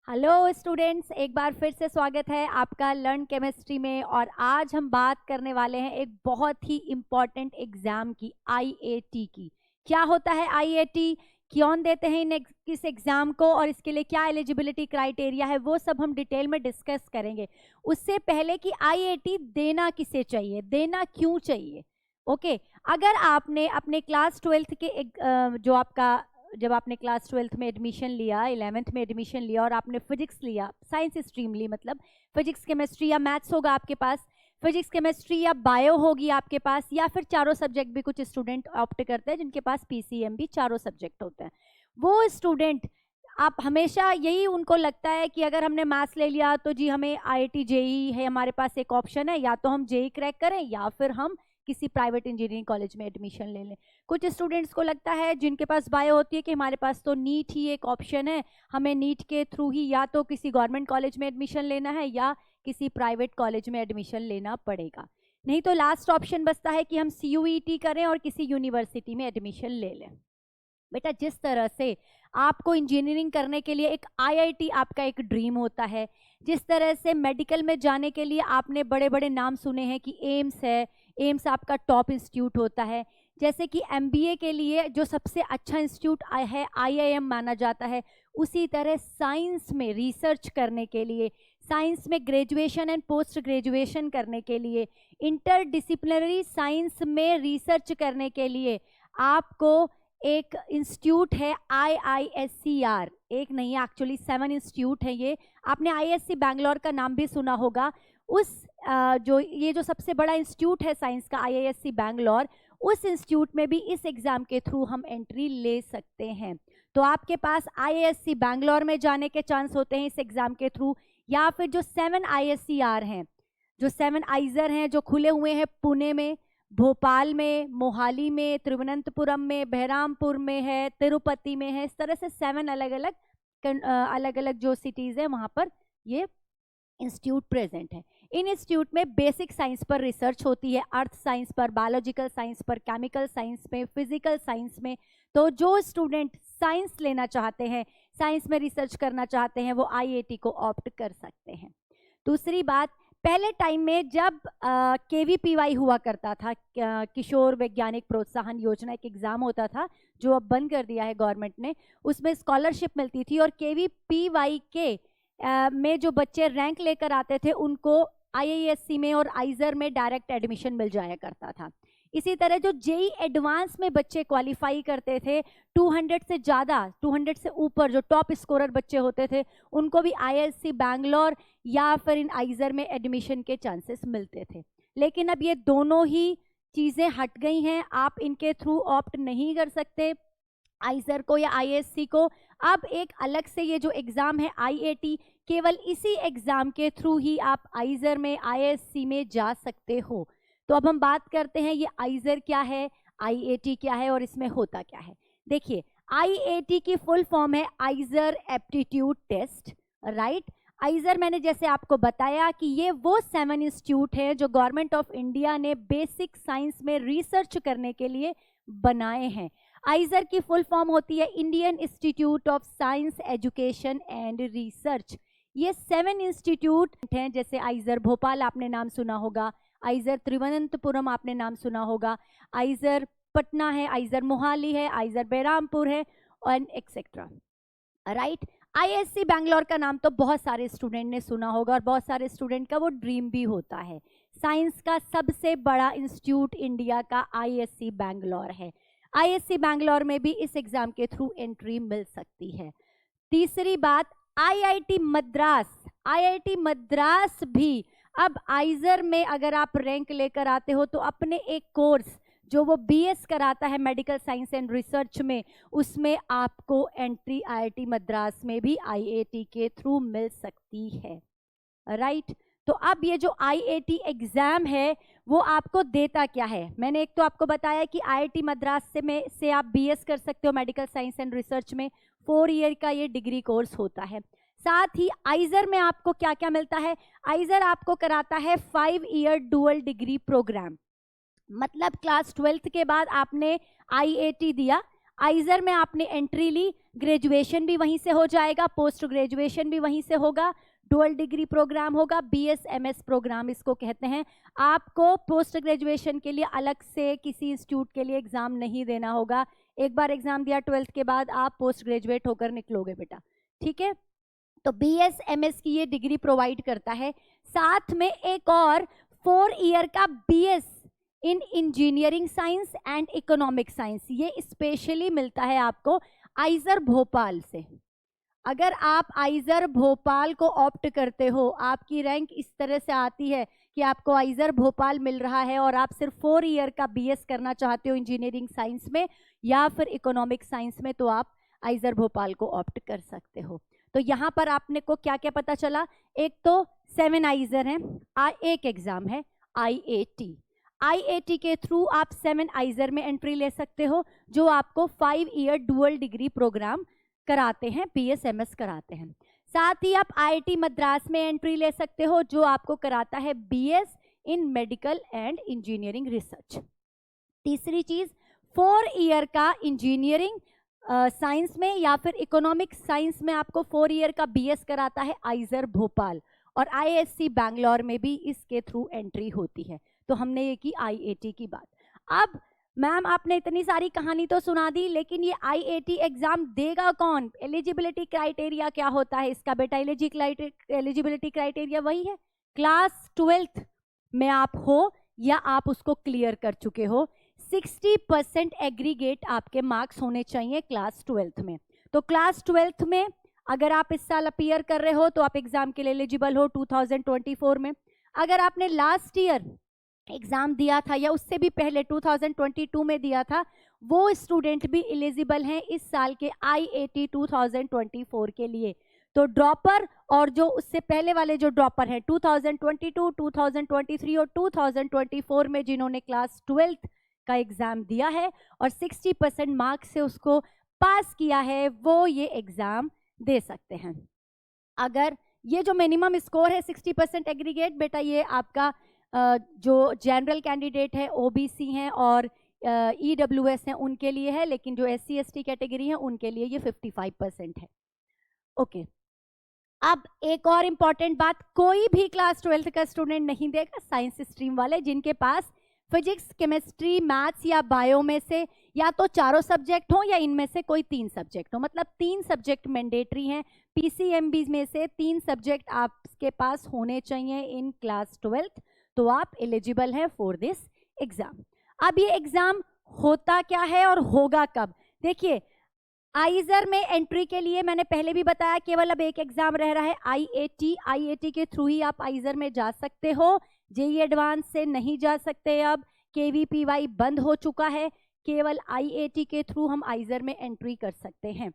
Hello students, एक बार फिर से स्वागत है आपका लर्न केमिस्ट्री में। और आज हम बात करने वाले हैं एक बहुत ही इम्पॉर्टेंट एग्जाम की, आईएटी की। क्या होता है आईएटी, क्यों देते हैं इस एग्जाम को और इसके लिए क्या एलिजिबिलिटी क्राइटेरिया है, वो सब हम डिटेल में डिस्कस करेंगे। उससे पहले कि आईएटी देना किसे चाहिए, देना क्यों चाहिए। ओके, अगर आपने अपने क्लास 12th के जब आपने क्लास 12th में एडमिशन लिया, 11th में एडमिशन लिया और आपने फिजिक्स लिया, साइंस स्ट्रीम ली, मतलब फिजिक्स केमिस्ट्री या मैथ्स होगा आपके पास, फिजिक्स केमिस्ट्री या बायो होगी आपके पास, या फिर चारों सब्जेक्ट भी कुछ स्टूडेंट ऑप्ट करते हैं जिनके पास पीसीएम भी चारों सब्जेक्ट होते हैं। वो स्टूडेंट आप हमेशा यही उनको लगता है कि अगर हमने मैथ्स ले लिया तो जी हमें आईआईटी जेई है, हमारे पास एक ऑप्शन है, या तो हम जेई क्रैक करें या फिर हम किसी प्राइवेट इंजीनियरिंग कॉलेज में एडमिशन ले लें। कुछ स्टूडेंट्स को लगता है जिनके पास बायो होती है कि हमारे पास तो नीट ही एक ऑप्शन है, हमें नीट के थ्रू ही या तो किसी गवर्नमेंट कॉलेज में एडमिशन लेना है या किसी प्राइवेट कॉलेज में एडमिशन लेना पड़ेगा। नहीं तो लास्ट ऑप्शन बचता है कि हम सीयूईटी करें और किसी यूनिवर्सिटी में एडमिशन ले लें। बेटा, जिस तरह से आपको इंजीनियरिंग करने के लिए एक आईआईटी आपका एक ड्रीम होता है, जिस तरह से मेडिकल में जाने के लिए आपने बड़े बड़े नाम सुने हैं कि एम्स है, एम्स आपका टॉप इंस्टीट्यूट होता है, जैसे कि एमबीए के लिए जो सबसे अच्छा इंस्टीट्यूट है आईआईएम माना जाता है, उसी तरह साइंस में रिसर्च करने के लिए, साइंस में ग्रेजुएशन एंड पोस्ट ग्रेजुएशन करने के लिए, इंटरडिसिप्लिनरी साइंस में रिसर्च करने के लिए आपको एक इंस्टीट्यूट है IISCR, एक नहीं एक्चुअली 7 इंस्टीट्यूट है ये। आपने IISc बैंगलोर का नाम भी सुना होगा। उस ये जो सबसे बड़ा इंस्टीट्यूट है साइंस का, IISc बैंगलोर, उस इंस्टीट्यूट में भी इस एग्जाम के थ्रू हम एंट्री ले सकते हैं। तो आपके पास IISc बैंगलोर में जाने के चांस होते हैं इस एग्जाम के थ्रू, या फिर जो 7 ISCR हैं, जो 7 आइजर हैं जो खुले हुए हैं पुणे में, भोपाल में, मोहाली में, तिरुवनंतपुरम में, बहरामपुर में है, तिरुपति में है, इस तरह से 7 अलग अलग जो सिटीज़ है वहाँ पर ये इंस्टीट्यूट प्रेजेंट है। इन इंस्टीट्यूट में बेसिक साइंस पर रिसर्च होती है, अर्थ साइंस पर, बायोलॉजिकल साइंस पर, केमिकल साइंस में, फिजिकल साइंस में। तो जो स्टूडेंट साइंस लेना चाहते हैं, साइंस में रिसर्च करना चाहते हैं, वो आईआईटी को ऑप्ट कर सकते हैं। दूसरी बात, पहले टाइम में जब केवीपीवाई हुआ करता था, किशोर वैज्ञानिक प्रोत्साहन योजना, एक एग्जाम होता था जो अब बंद कर दिया है गवर्नमेंट ने, उसमें स्कॉलरशिप मिलती थी और केवीपीवाई के में जो बच्चे रैंक लेकर आते थे उनको आईआईएससी में और आइजर में डायरेक्ट एडमिशन मिल जाया करता था। इसी तरह जो जेई एडवांस में बच्चे क्वालिफाई करते थे, 200 से ज़्यादा, 200 से ऊपर जो टॉप स्कोरर बच्चे होते थे, उनको भी आईआईएससी बैंगलोर या फिर इन आइजर में एडमिशन के चांसेस मिलते थे। लेकिन अब ये दोनों ही चीज़ें हट गई हैं, आप इनके थ्रू ऑप्ट नहीं कर सकते आइजर को या आईएससी को। अब एक अलग से ये जो एग्ज़ाम है आईएटी, केवल इसी एग्ज़ाम के थ्रू ही आप आइजर में, आईएससी में जा सकते हो। तो अब हम बात करते हैं ये आइजर क्या है, आईएटी क्या है और इसमें होता क्या है। देखिए, आईएटी की फुल फॉर्म है IISER aptitude test, right. IISER मैंने जैसे आपको बताया कि ये वो 7 इंस्टीट्यूट है जो गवर्नमेंट ऑफ इंडिया ने बेसिक साइंस में रिसर्च करने के लिए बनाए हैं। आइजर की फुल फॉर्म होती है Indian institute of science education and research. ये 7 इंस्टीट्यूट हैं, जैसे आइजर भोपाल आपने नाम सुना होगा, आइजर तिरुवनंतपुरम आपने नाम सुना होगा, आइजर पटना है, आइजर मोहाली है, आइजर बहरामपुर है और एक्सेट्रा, राइट। आईआईएससी बैंगलोर का नाम तो बहुत सारे स्टूडेंट ने सुना होगा और बहुत सारे स्टूडेंट का वो ड्रीम भी होता है। साइंस का सबसे बड़ा इंस्टीट्यूट इंडिया का आईआईएससी बैंगलोर है। आईआईएससी बैंगलोर में भी इस एग्जाम के थ्रू एंट्री मिल सकती है। तीसरी बात, आईआईटी मद्रास भी अब आइजर में अगर आप रैंक लेकर आते हो तो अपने एक कोर्स जो वो बीएस कराता है मेडिकल साइंस एंड रिसर्च में, उसमें आपको एंट्री आईआईटी मद्रास में भी आईआईटी के थ्रू मिल सकती है, राइट। तो अब ये जो आईआईटी एग्जाम है वो आपको देता क्या है, मैंने एक तो आपको बताया कि आईआईटी मद्रास से आप बीएस कर सकते हो मेडिकल साइंस एंड रिसर्च में, 4 ईयर का ये डिग्री कोर्स होता है। साथ ही आइजर में आपको क्या क्या मिलता है, आइजर आपको कराता है 5 ईयर डुअल डिग्री प्रोग्राम। मतलब क्लास 12th के बाद आपने आईआईटी दिया, आइजर में आपने एंट्री ली, ग्रेजुएशन भी वहीं से हो जाएगा, पोस्ट ग्रेजुएशन भी वहीं से होगा, डुअल डिग्री प्रोग्राम होगा, BS MS प्रोग्राम इसको कहते हैं। आपको पोस्ट ग्रेजुएशन के लिए अलग से किसी इंस्टीट्यूट के लिए एग्जाम नहीं देना होगा। एक बार एग्जाम दिया 12th के बाद आप पोस्ट ग्रेजुएट होकर निकलोगे बेटा, ठीक है। तो BS MS की ये डिग्री प्रोवाइड करता है। साथ में एक और 4 ईयर का BS in engineering science and economic science, ये स्पेशली मिलता है आपको आइजर भोपाल से। अगर आप आइजर भोपाल को ऑप्ट करते हो, आपकी रैंक इस तरह से आती है कि आपको आइजर भोपाल मिल रहा है और आप सिर्फ 4 ईयर का BS करना चाहते हो इंजीनियरिंग साइंस में या फिर इकोनॉमिक साइंस में, तो आप आइजर भोपाल को ऑप्ट कर सकते हो। तो यहाँ पर आपने को क्या क्या पता चला, एक तो 7 आइजर हैं, एक एग्जाम है IAT के थ्रू आप 7 आइजर में एंट्री ले सकते हो, जो आपको 5 ईयर डुअल डिग्री प्रोग्राम कराते हैं, BS MS कराते हैं। साथ ही आप IIT मद्रास में एंट्री ले सकते हो, जो आपको कराता है BS in medical and engineering research. तीसरी चीज, 4 ईयर का इंजीनियरिंग साइंस में या फिर इकोनॉमिक साइंस में आपको 4 ईयर का BS कराता है आइजर भोपाल, और IISc बैंगलोर में भी इसके थ्रू एंट्री होती है। तो हमने ये की IAT की बात। अब मैम आपने इतनी सारी कहानी तो सुना दी, लेकिन ये IAT एग्जाम देगा कौन, एलिजिबिलिटी क्राइटेरिया क्या होता है इसका बेटा? एलिजिबिलिटी क्राइटेरिया वही है, क्लास 12th में आप हो या आप उसको क्लियर कर चुके हो, 60% एग्रीगेट आपके मार्क्स होने चाहिए क्लास 12th में। तो क्लास 12th में अगर आप इस साल अपीयर कर रहे हो तो आप एग्जाम के लिए एलिजिबल हो 2024 में। अगर आपने लास्ट ईयर एग्जाम दिया था या उससे भी पहले 2022 में दिया था, वो स्टूडेंट भी एलिजिबल हैं इस साल के IAT 2024 के लिए। तो ड्रॉपर और जो उससे पहले वाले जो ड्रॉपर हैं 2022, 2023 और 2024 में जिन्होंने क्लास 12th का एग्जाम दिया है और 60% मार्क्स से उसको पास किया है, वो ये एग्जाम दे सकते हैं। अगर ये जो मिनिमम स्कोर है 60% एग्रीगेट बेटा, ये आपका जो जनरल कैंडिडेट है, OBC हैं और EWS हैं उनके लिए है, लेकिन जो SC ST कैटेगरी है उनके लिए ये 55% है। ओके, अब एक और इम्पॉर्टेंट बात, कोई भी क्लास 12th का स्टूडेंट नहीं देगा साइंस स्ट्रीम वाले जिनके पास फिजिक्स, केमिस्ट्री, मैथ्स या बायो में से या तो चारों सब्जेक्ट हो या इनमें से कोई 3 सब्जेक्ट हो, मतलब 3 सब्जेक्ट मैंडेटरी हैं। PCMB में से 3 सब्जेक्ट आपके पास होने चाहिए इन क्लास 12th, तो आप एलिजिबल हैं फॉर दिस एग्जाम। अब ये एग्जाम होता क्या है और होगा कब? देखिए, आइजर में एंट्री के लिए मैंने पहले भी बताया केवल अब एक एग्जाम रह रहा है IAT के थ्रू ही आप आइजर में जा सकते हो, JEE एडवांस से नहीं जा सकते। अब KVPY बंद हो चुका है, केवल IAT के थ्रू हम आइजर में एंट्री कर सकते हैं।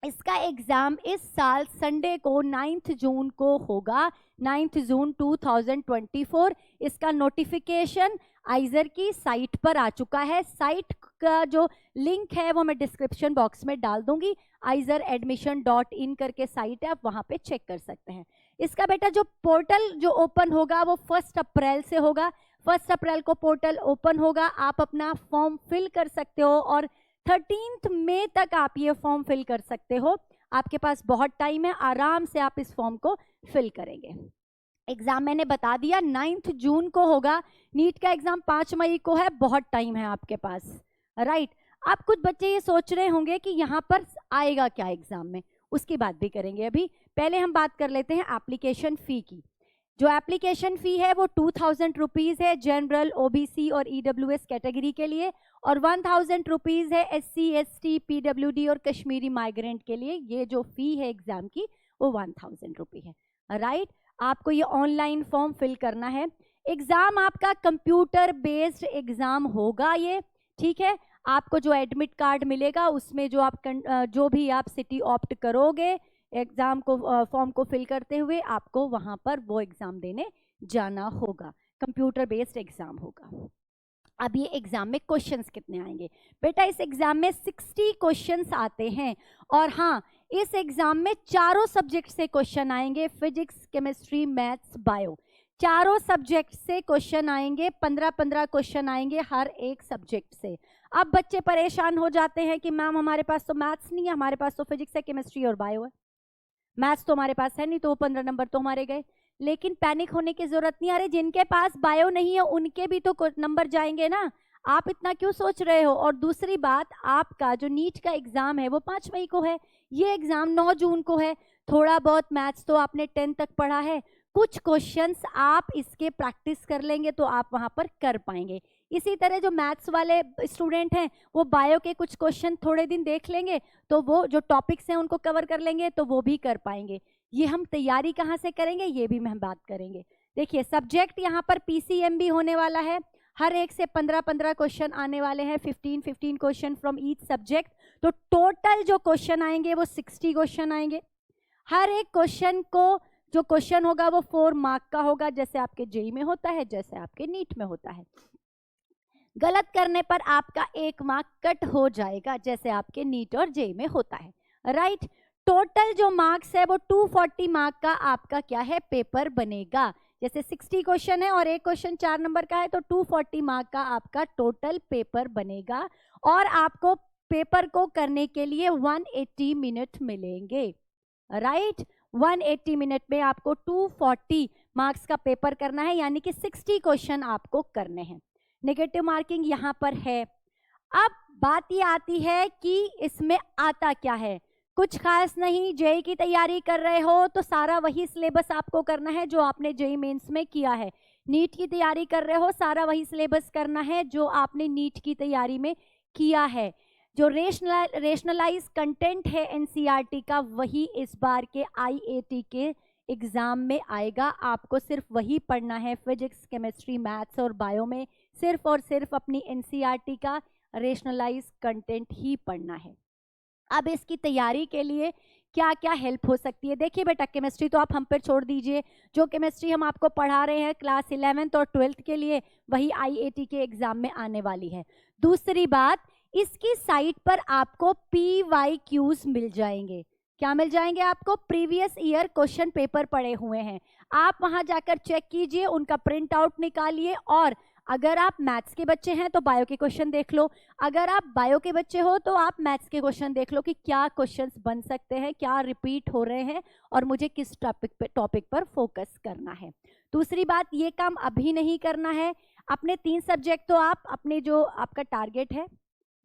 इसका एग्जाम इस साल संडे को 9 जून को होगा, 9 जून 2024। इसका नोटिफिकेशन आइजर की साइट पर आ चुका है। साइट का जो लिंक है वो मैं डिस्क्रिप्शन बॉक्स में डाल दूंगी, aizeradmission.in करके साइट है, आप वहां पे चेक कर सकते हैं। इसका बेटा जो पोर्टल जो ओपन होगा वो 1 अप्रैल से होगा। 1 अप्रैल को पोर्टल ओपन होगा, आप अपना फॉर्म फिल कर सकते हो और 13 मई तक आप ये फॉर्म फिल कर सकते हो। आपके पास बहुत टाइम है, आराम से आप इस फॉर्म को फिल करेंगे। एग्जाम मैंने बता दिया 9 जून को होगा, नीट का एग्जाम 5 मई को है, बहुत टाइम है आपके पास, राइट। आप कुछ बच्चे ये सोच रहे होंगे कि यहाँ पर आएगा क्या एग्जाम में, उसकी बात भी करेंगे। अभी पहले हम बात कर लेते हैं एप्लीकेशन फी की। जो एप्लीकेशन फी है वो 2000 रुपीज़ है जनरल, OBC और EWS कैटेगरी के लिए, और 1000 रुपीज़ है SC ST PWD और कश्मीरी माइग्रेंट के लिए। ये जो फी है एग्जाम की वो 1000 रुपये है, राइट। आपको ये ऑनलाइन फॉर्म फिल करना है। एग्जाम आपका कंप्यूटर बेस्ड एग्जाम होगा ये, ठीक है। आपको जो एडमिट कार्ड मिलेगा उसमें जो भी आप सिटी ऑप्ट करोगे एग्जाम को फॉर्म को फिल करते हुए, आपको वहां पर वो एग्जाम देने जाना होगा। कंप्यूटर बेस्ड एग्जाम होगा। अब ये एग्जाम में क्वेश्चंस कितने आएंगे बेटा? इस एग्जाम में 60 क्वेश्चंस आते हैं, और हाँ, इस एग्जाम में चारों सब्जेक्ट से क्वेश्चन आएंगे, फिजिक्स, केमिस्ट्री, मैथ्स, बायो, चारों सब्जेक्ट से क्वेश्चन आएंगे। 15-15 क्वेश्चन आएंगे हर एक सब्जेक्ट से। अब बच्चे परेशान हो जाते हैं कि मैम हमारे पास तो मैथ्स नहीं है, हमारे पास तो फिजिक्स है, केमिस्ट्री और बायो है, मैथ्स तो हमारे पास है नहीं, तो 15 नंबर तो हमारे गए। लेकिन पैनिक होने की जरूरत नहीं। अरे जिनके पास बायो नहीं है उनके भी तो नंबर जाएंगे ना, आप इतना क्यों सोच रहे हो। और दूसरी बात, आपका जो नीट का एग्जाम है वो 5 मई को है, ये एग्जाम 9 जून को है। थोड़ा बहुत मैथ्स तो आपने 10 तक पढ़ा है, कुछ क्वेश्चंस आप इसके प्रैक्टिस कर लेंगे तो आप वहां पर कर पाएंगे। इसी तरह जो मैथ्स वाले स्टूडेंट हैं वो बायो के कुछ क्वेश्चन थोड़े दिन देख लेंगे तो वो जो टॉपिक्स हैं उनको कवर कर लेंगे तो वो भी कर पाएंगे। ये हम तैयारी कहाँ से करेंगे ये भी हम बात करेंगे। देखिए सब्जेक्ट यहाँ पर पीसीएम भी होने वाला है, हर एक से 15-15 क्वेश्चन आने वाले हैं, 15-15 क्वेश्चन फ्रॉम ईच सब्जेक्ट। तो टोटल जो क्वेश्चन आएंगे वो 60 क्वेश्चन आएंगे। हर एक क्वेश्चन को जो क्वेश्चन होगा वो 4 मार्क का होगा, जैसे आपके जेई में होता है, जैसे आपके नीट में होता है। गलत करने पर आपका 1 मार्क कट हो जाएगा, जैसे आपके नीट और जेई में होता है, राइट। टोटल जो मार्क्स है वो 240 मार्क का आपका क्या है, पेपर बनेगा। जैसे 60 क्वेश्चन है और एक क्वेश्चन 4 नंबर का है तो 240 मार्क का आपका टोटल पेपर बनेगा। और आपको पेपर को करने के लिए 180 मिनट मिलेंगे, राइट। 180 मिनट में आपको 240 मार्क्स का पेपर करना है, यानी कि 60 क्वेश्चन आपको करने हैं। नेगेटिव मार्किंग यहाँ पर है। अब बात ये आती है कि इसमें आता क्या है, कुछ खास नहीं। जेई की तैयारी कर रहे हो तो सारा वही सिलेबस आपको करना है जो आपने जेई मेंस में किया है। नीट की तैयारी कर रहे हो, सारा वही सिलेबस करना है जो आपने नीट की तैयारी में किया है। जो रेशनलाइज कंटेंट है एनसीईआरटी का, वही इस बार के आईएटी के एग्जाम में आएगा। आपको सिर्फ वही पढ़ना है, फिजिक्स, केमिस्ट्री, मैथ्स और बायो में सिर्फ और सिर्फ अपनी एनसीईआरटी का रेशनलाइज कंटेंट ही पढ़ना है। अब इसकी तैयारी के लिए क्या क्या हेल्प हो सकती है, देखिए बेटा केमिस्ट्री तो आप हम पर छोड़ दीजिए, जो केमिस्ट्री हम आपको पढ़ा रहे हैं क्लास 11th और 12th के लिए वही आईएटी के एग्जाम में आने वाली है। दूसरी बात, इसकी साइट पर आपको PYQs मिल जाएंगे। क्या मिल जाएंगे आपको, प्रीवियस ईयर क्वेश्चन पेपर पड़े हुए हैं, आप वहां जाकर चेक कीजिए, उनका प्रिंट आउट निकालिए। और अगर आप मैथ्स के बच्चे हैं तो बायो के क्वेश्चन देख लो, अगर आप बायो के बच्चे हो तो आप मैथ्स के क्वेश्चन देख लो कि क्या क्वेश्चंस बन सकते हैं, क्या रिपीट हो रहे हैं और मुझे किस टॉपिक पर फोकस करना है। दूसरी बात, ये काम अभी नहीं करना है, अपने 3 सब्जेक्ट तो आप अपने जो आपका टारगेट है,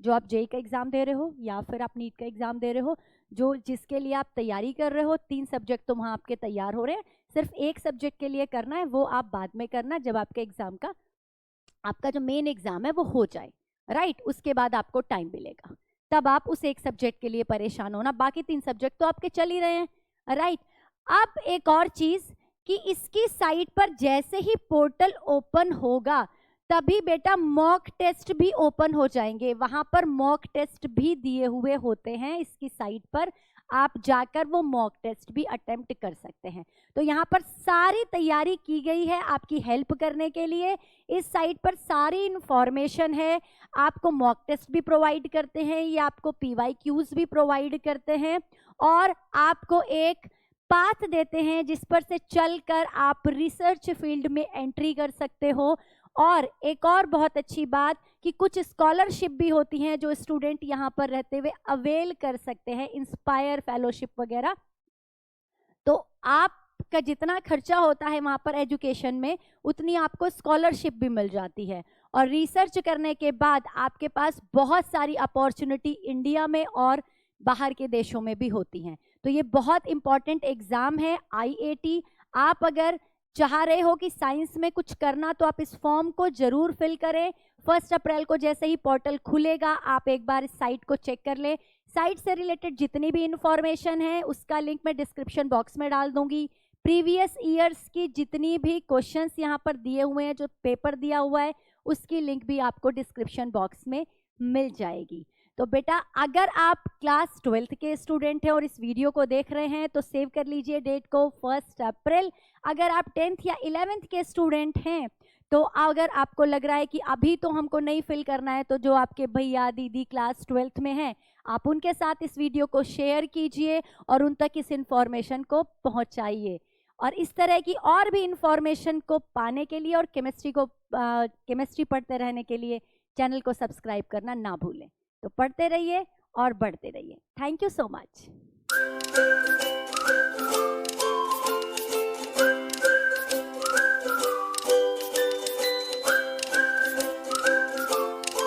जो आप जेई का एग्जाम दे रहे हो या फिर आप नीट का एग्जाम दे रहे हो, जो जिसके लिए आप तैयारी कर रहे हो, 3 सब्जेक्ट तो वहाँ आपके तैयार हो रहे हैं, सिर्फ एक सब्जेक्ट के लिए करना है, वो आप बाद में करना जब आपके एग्जाम का आपका जो मेन एग्जाम है वो हो जाए, राइट। उसके बाद आपको टाइम मिलेगा, तब आप उस एक सब्जेक्ट के लिए परेशान होना, बाकी 3 सब्जेक्ट तो आपके चल ही रहे हैं, राइट। अब एक और चीज कि इसकी साइट पर जैसे ही पोर्टल ओपन होगा तभी बेटा मॉक टेस्ट भी ओपन हो जाएंगे, वहां पर मॉक टेस्ट भी दिए हुए होते हैं इसकी साइट पर, आप जाकर वो मॉक टेस्ट भी अटेम्प्ट कर सकते हैं। तो यहाँ पर सारी तैयारी की गई है आपकी हेल्प करने के लिए, इस साइट पर सारी इंफॉर्मेशन है, आपको मॉक टेस्ट भी प्रोवाइड करते हैं, ये आपको PYQs भी प्रोवाइड करते हैं और आपको एक पाथ देते हैं जिस पर से चलकर आप रिसर्च फील्ड में एंट्री कर सकते हो। और एक और बहुत अच्छी बात कि कुछ स्कॉलरशिप भी होती हैं जो स्टूडेंट यहाँ पर रहते हुए अवेल कर सकते हैं, इंस्पायर फेलोशिप वगैरह। तो आपका जितना खर्चा होता है वहाँ पर एजुकेशन में, उतनी आपको स्कॉलरशिप भी मिल जाती है। और रिसर्च करने के बाद आपके पास बहुत सारी अपॉर्चुनिटी इंडिया में और बाहर के देशों में भी होती हैं। तो ये बहुत इंपॉर्टेंट एग्जाम है आईएटी। आप अगर चाह रहे हो कि साइंस में कुछ करना तो आप इस फॉर्म को जरूर फिल करें। 1 अप्रैल को जैसे ही पोर्टल खुलेगा आप एक बार इस साइट को चेक कर लें। साइट से रिलेटेड जितनी भी इंफॉर्मेशन है उसका लिंक मैं डिस्क्रिप्शन बॉक्स में डाल दूंगी। प्रीवियस ईयर्स की जितनी भी क्वेश्चंस यहाँ पर दिए हुए हैं, जो पेपर दिया हुआ है, उसकी लिंक भी आपको डिस्क्रिप्शन बॉक्स में मिल जाएगी। तो बेटा अगर आप क्लास 12th के स्टूडेंट हैं और इस वीडियो को देख रहे हैं तो सेव कर लीजिए डेट को 1 अप्रैल। अगर आप 10th या 11th के स्टूडेंट हैं तो अगर आपको लग रहा है कि अभी तो हमको नहीं फिल करना है, तो जो आपके भैया दीदी क्लास 12th में हैं आप उनके साथ इस वीडियो को शेयर कीजिए और उन तक इस इंफॉर्मेशन को पहुंचाइए। और इस तरह की और भी इंफॉर्मेशन को पाने के लिए और केमिस्ट्री पढ़ते रहने के लिए चैनल को सब्सक्राइब करना ना भूलें। तो पढ़ते रहिए और बढ़ते रहिए। Thank you so much.